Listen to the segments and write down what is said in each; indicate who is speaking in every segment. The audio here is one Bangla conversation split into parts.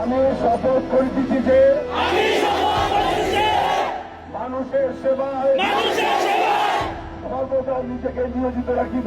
Speaker 1: আমি শপথ করিতেছি যে মানুষের সেবায় সর্বদা নিজেকে নিয়োজিত রাখিব।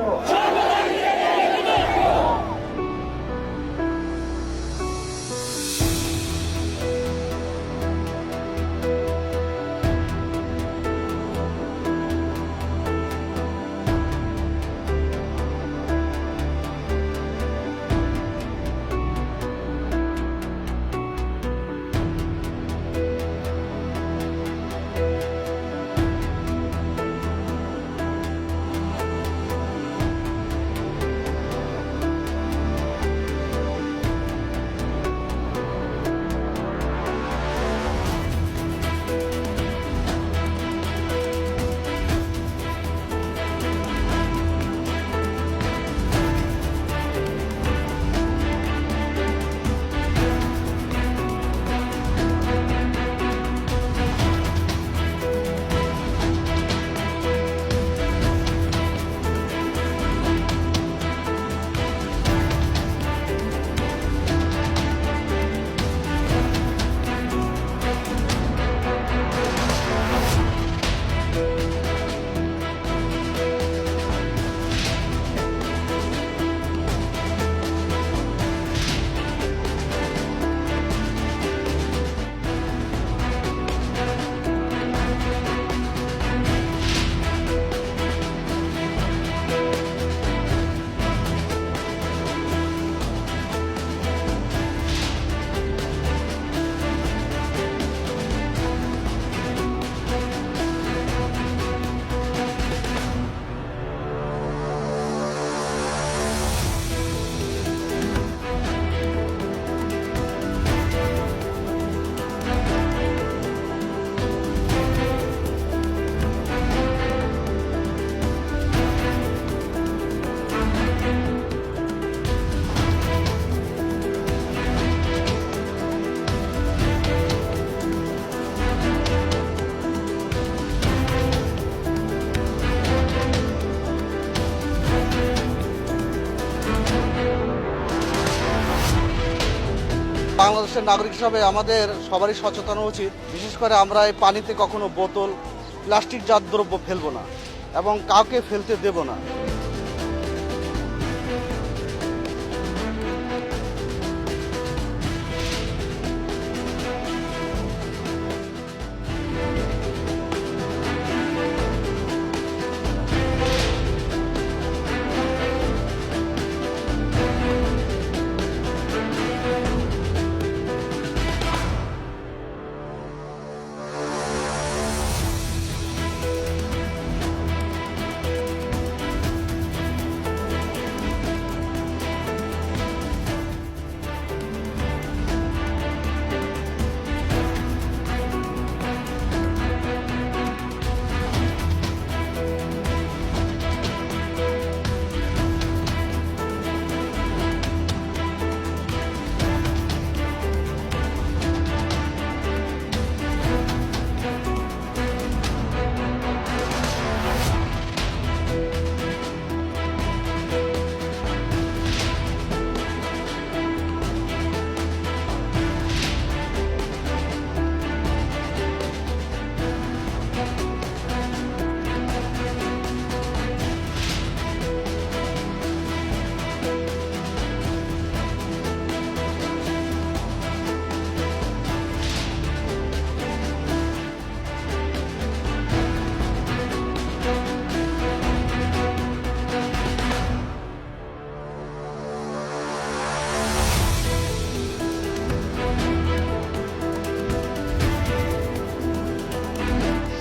Speaker 2: বাংলাদেশের নাগরিক হিসাবে আমাদের সবারই সচেতন উচিত। বিশেষ করে আমরা এই পানিতে কখনো বোতল, প্লাস্টিক জাত দ্রব্য ফেলবো না এবং কাউকে ফেলতে দেব না।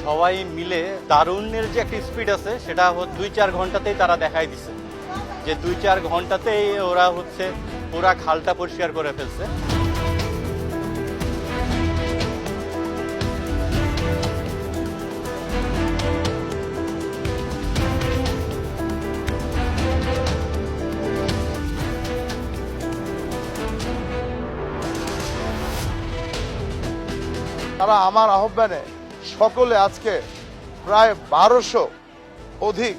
Speaker 3: সবাই মিলে দারুণের যে একটা স্পিড আছে সেটা 2-4 ঘন্টাতেই তারা দেখাই দিছে যে 2-4 ঘন্টাতেই ওরা পুরা খালটা পরিষ্কার করে ফেলছে।
Speaker 4: তারা আমার আহ্বানে সকলে আজকে প্রায় 1200 অধিক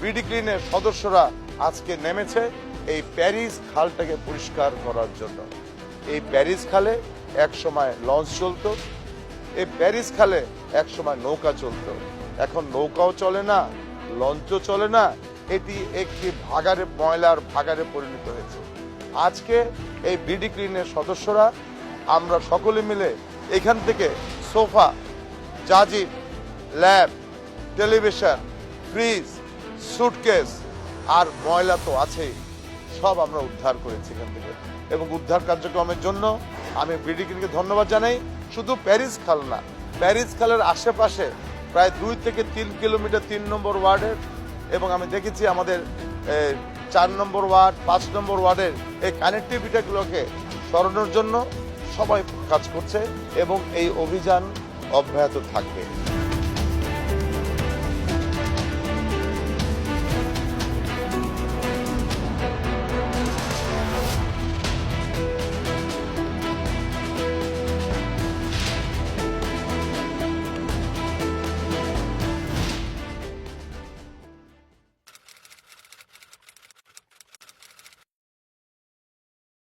Speaker 4: বিডি ক্লিনের সদস্যরা আজকে নেমেছে এই প্যারিস খালটাকে পরিষ্কার করার জন্য। এই প্যারিস খালে এক সময় লঞ্চ চলতো, এই প্যারিস খালে এক সময় নৌকা চলতো। এখন নৌকাও চলে না, লঞ্চও চলে না, এটি একটি ভাগাড়ে, ময়লার ভাগাড়ে পরিণত হয়েছে। আজকে এই বিডি ক্লিনের সদস্যরা আমরা সকলে মিলে এখান থেকে sofa, জাজির, lab, television, fridge, suitcase আর ময়লা তো আছেই, সব আমরা উদ্ধার করেছি এখান থেকে। এবং উদ্ধার কার্যক্রমের জন্য আমি বিডি ক্লিনকে ধন্যবাদ জানাই। শুধু প্যারিস খাল না, প্যারিস খালের আশেপাশে প্রায় 2 থেকে 3 কিলোমিটার 3 নম্বর ওয়ার্ডের, এবং আমি দেখেছি আমাদের 4 নম্বর ওয়ার্ড, 5 নম্বর ওয়ার্ডের এই কানেক্টিভিটিগুলোকে সরানোর জন্য সবাই কাজ করছে এবং এই অভিযান অব্যাহত থাকবে।